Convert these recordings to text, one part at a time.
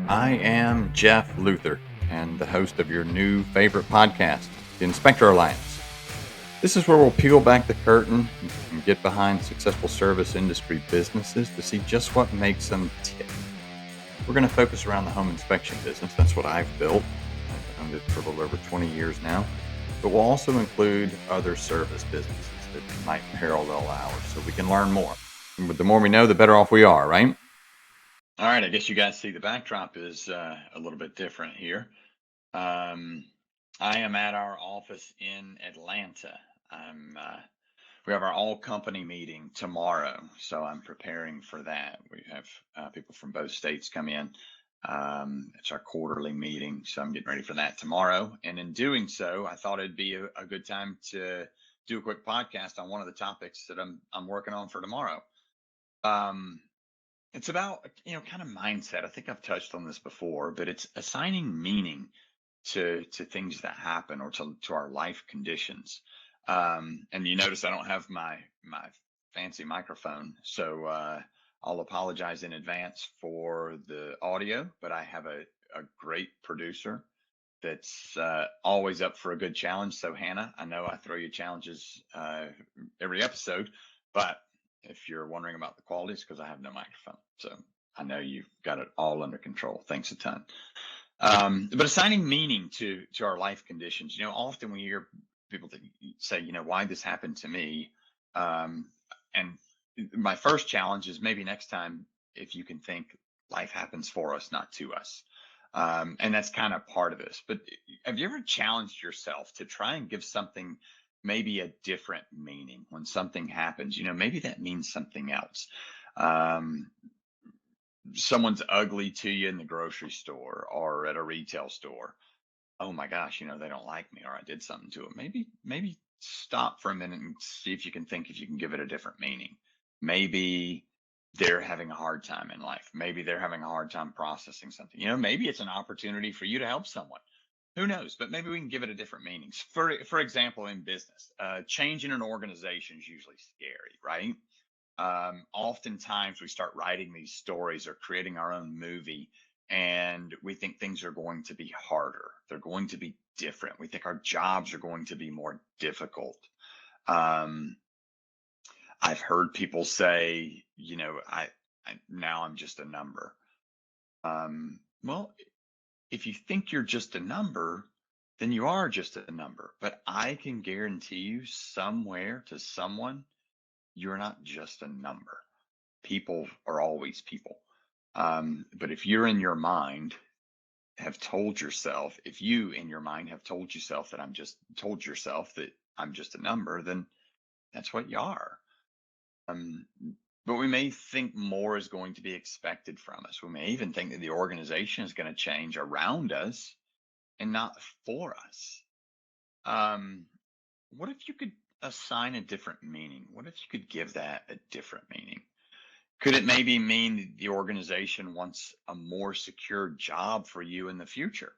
I am Jeff Luther, and the host of your new favorite podcast, the Inspector Alliance. This is where we'll peel back the curtain and get behind successful service industry businesses to see just what makes them tick. We're going to focus around the home inspection business. That's what I've built. I've owned it for a little over 20 years now. But we'll also include other service businesses that might parallel ours so we can learn more. And the more we know, the better off we are, right? All right, I guess you guys see the backdrop is a little bit different here. Um, I am at our office in Atlanta. We have our all company meeting tomorrow, so I'm preparing for that. We have people from both states come in. It's our quarterly meeting, so I'm getting ready for that tomorrow. And in doing so, I thought it'd be a good time to do a quick podcast on one of the topics that I'm working on for tomorrow. Um, it's about, kind of mindset. I think I've touched on this before, but it's assigning meaning to things that happen or to our life conditions. And you notice I don't have my fancy microphone, so I'll apologize in advance for the audio, but I have a great producer that's always up for a good challenge. So Hannah, I know I throw you challenges every episode, but if you're wondering about the quality, it's because I have no microphone. So I know you've got it all under control. Thanks a ton. But assigning meaning to our life conditions, often we hear people say, why this happened to me. And my first challenge is maybe next time, if you can think life happens for us, not to us. And that's kind of part of this. But have you ever challenged yourself to try and give something maybe a different meaning when something happens? Maybe that means something else. Um, Someone's ugly to you in the grocery store or at a retail store. Oh my gosh, they don't like me or I did something to them. Maybe stop for a minute and see if you can think if you can give it a different meaning. Maybe they're having a hard time in life. Maybe they're having a hard time processing something. Maybe it's an opportunity for you to help someone. Who knows? But maybe we can give it a different meaning. For example, in business, change in an organization is usually scary, right? Oftentimes we start writing these stories or creating our own movie, and we think things are going to be harder. They're going to be different. We think our jobs are going to be more difficult. Um, I've heard people say, I now I'm just a number. Well, if you think you're just a number, then you are just a number. But I can guarantee you, somewhere to someone, you're not just a number. People are always people. But if you're in your mind have told yourself, if you in your mind have told yourself that I'm just a number, then that's what you are. Um, but we may think more is going to be expected from us. We may even think that the organization is going to change around us and not for us. Um, what if you could assign a different meaning? What if you could give that a different meaning? Could it maybe mean that the organization wants a more secure job for you in the future?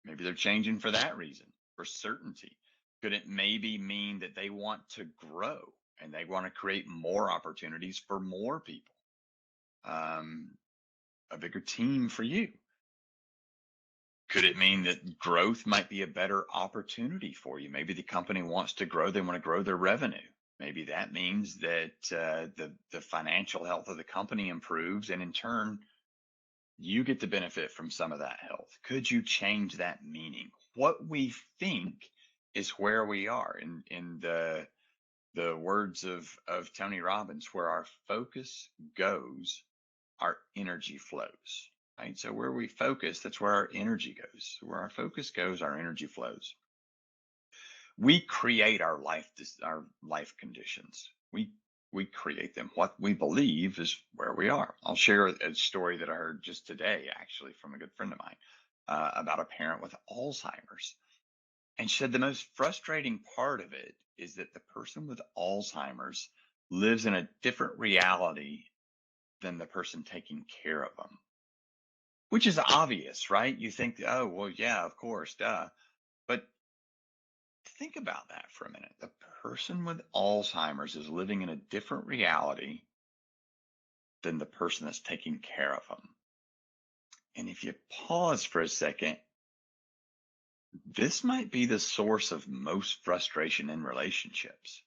Maybe they're changing for that reason, for certainty. Could it maybe mean that they want to grow and they want to create more opportunities for more people, um, a bigger team for you? Could it mean that growth might be a better opportunity for you? Maybe the company wants to grow, they want to grow their revenue. Maybe that means that the financial health of the company improves, and in turn, you get to benefit from some of that health. Could you change that meaning? What we think is where we are. In the words of Tony Robbins, where our focus goes, our energy flows. Right. So where we focus, that's where our energy goes. Where our focus goes, our energy flows. We create our life conditions. We create them. What we believe is where we are. I'll share a story that I heard just today, actually, from a good friend of mine, about a parent with Alzheimer's. And she said the most frustrating part of it is that the person with Alzheimer's lives in a different reality than the person taking care of them, which is obvious, right? You think, oh, well, yeah, of course, duh. But think about that for a minute. The person with Alzheimer's is living in a different reality than the person that's taking care of them. And if you pause for a second, this might be the source of most frustration in relationships,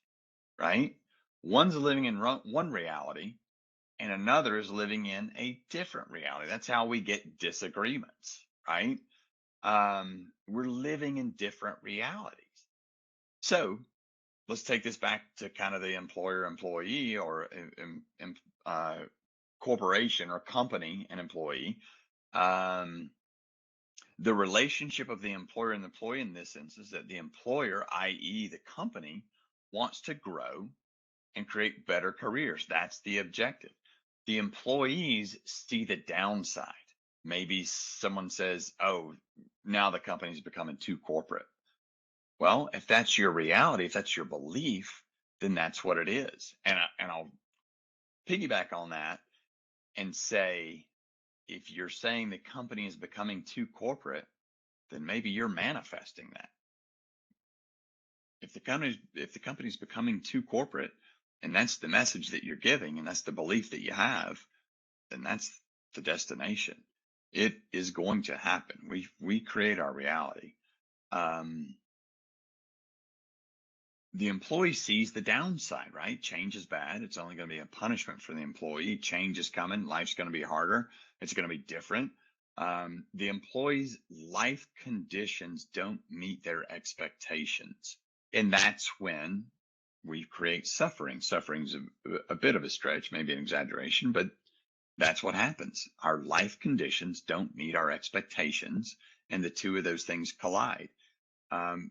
right? One's living in one reality and another is living in a different reality. That's how we get disagreements, right? We're living in different realities. So let's take this back to kind of the employer employee or uh, corporation or company and employee. Um, the relationship of the employer and the employee in this instance is that the employer, i.e., the company, wants to grow and create better careers. That's the objective. The employees see the downside. Maybe someone says, oh, now the company's becoming too corporate. Well, if that's your reality, if that's your belief, then that's what it is. And I'll piggyback on that and say, if you're saying the company is becoming too corporate, then maybe you're manifesting that. If the company's becoming too corporate, and that's the message that you're giving, and that's the belief that you have, then that's the destination. It is going to happen. We create our reality. Um, the employee sees the downside, right? Change is bad. It's only going to be a punishment for the employee. Change is coming. Life's going to be harder. It's going to be different. The employee's life conditions don't meet their expectations. And that's when we create suffering. Suffering's a bit of a stretch, maybe an exaggeration, but that's what happens. Our life conditions don't meet our expectations, and the two of those things collide.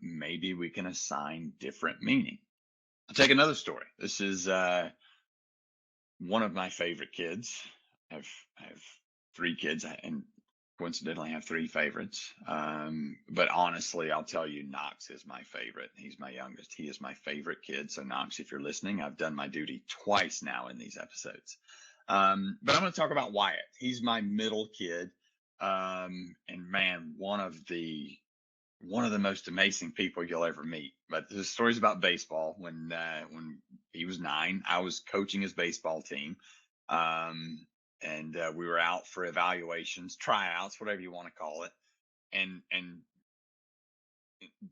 Maybe we can assign different meaning. I'll take another story. This is one of my favorite kids. I have three kids, and coincidentally have three favorites. But honestly, I'll tell you, Knox is my favorite. He's my youngest. He is my favorite kid. So Knox, if you're listening, I've done my duty twice now in these episodes. But I'm going to talk about Wyatt. He's my middle kid. And man, one of the most amazing people you'll ever meet. But the story's about baseball. When he was 9, I was coaching his baseball team, and we were out for evaluations, tryouts, whatever you want to call it. And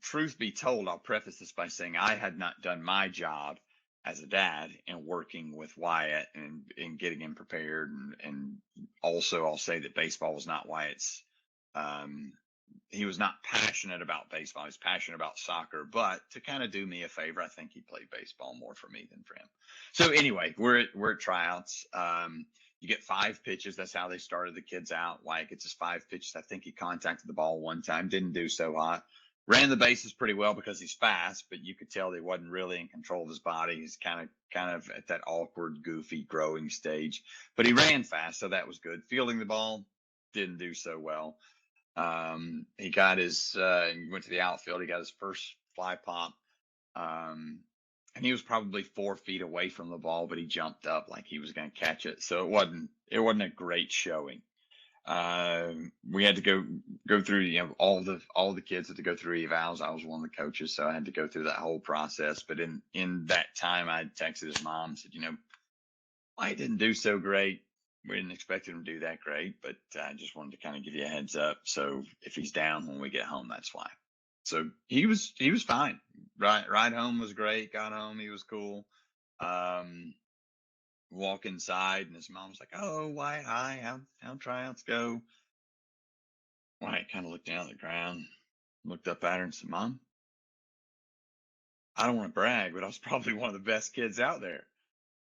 truth be told, I'll preface this by saying I had not done my job as a dad in working with Wyatt and getting him prepared. And also, I'll say that baseball was not Wyatt's. Um, he was not passionate about baseball. He was passionate about soccer, but to kind of do me a favor, I think he played baseball more for me than for him. So anyway, we're at tryouts. You get 5 pitches. That's how they started the kids out. Wyatt gets his 5 pitches. I think he contacted the ball one time, didn't do so hot. Ran the bases pretty well because he's fast, but you could tell he wasn't really in control of his body. He's kind of at that awkward, goofy growing stage. But he ran fast, so that was good. Fielding the ball didn't do so well. He got he went to the outfield. He got his first fly pop. And he was probably 4 feet away from the ball, but he jumped up like he was going to catch it. So it wasn't a great showing. We had to go through, all the kids had to go through evals. I was one of the coaches, so I had to go through that whole process. But in that time, I texted his mom, said, I didn't do so great. We didn't expect him to do that great, but I just wanted to kind of give you a heads up. So if he's down when we get home, that's why. So he was fine. Ride home was great. Got home, he was cool. Um, Walk inside, and his mom was like, "Oh, Wyatt, hi, how tryouts go?" Wyatt kind of looked down at the ground, looked up at her, and said, "Mom, I don't want to brag, but I was probably one of the best kids out there."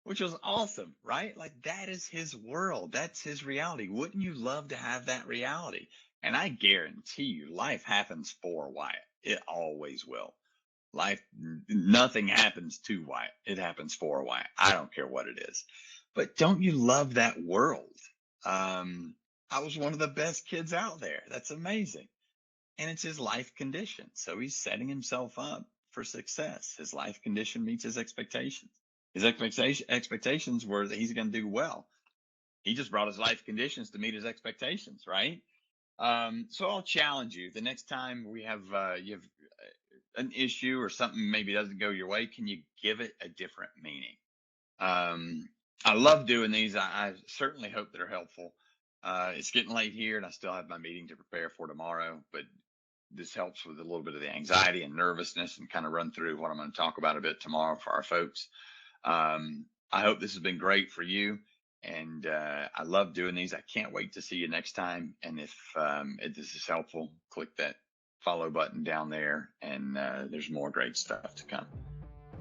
Which was awesome, right? Like that is his world. That's his reality. Wouldn't you love to have that reality? And I guarantee you, life happens for Wyatt. It always will. Nothing happens to Wyatt. It happens for Wyatt. I don't care what it is. But don't you love that world? Um, I was one of the best kids out there. That's amazing. And it's his life condition. So he's setting himself up for success. His life condition meets his expectations. His expectations were that he's going to do well. He just brought his life conditions to meet his expectations, right? So I'll challenge you. The next time you have an issue or something maybe doesn't go your way, can you give it a different meaning? I love doing these. I certainly hope they're helpful. It's getting late here, and I still have my meeting to prepare for tomorrow. But this helps with a little bit of the anxiety and nervousness, and kind of run through what I'm going to talk about a bit tomorrow for our folks. I hope this has been great for you. And I love doing these. I can't wait to see you next time. And if this is helpful, click that follow button down there. And there's more great stuff to come.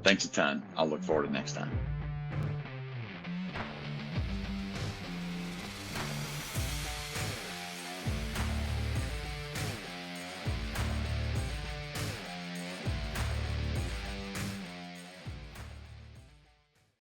Thanks a ton. I'll look forward to next time.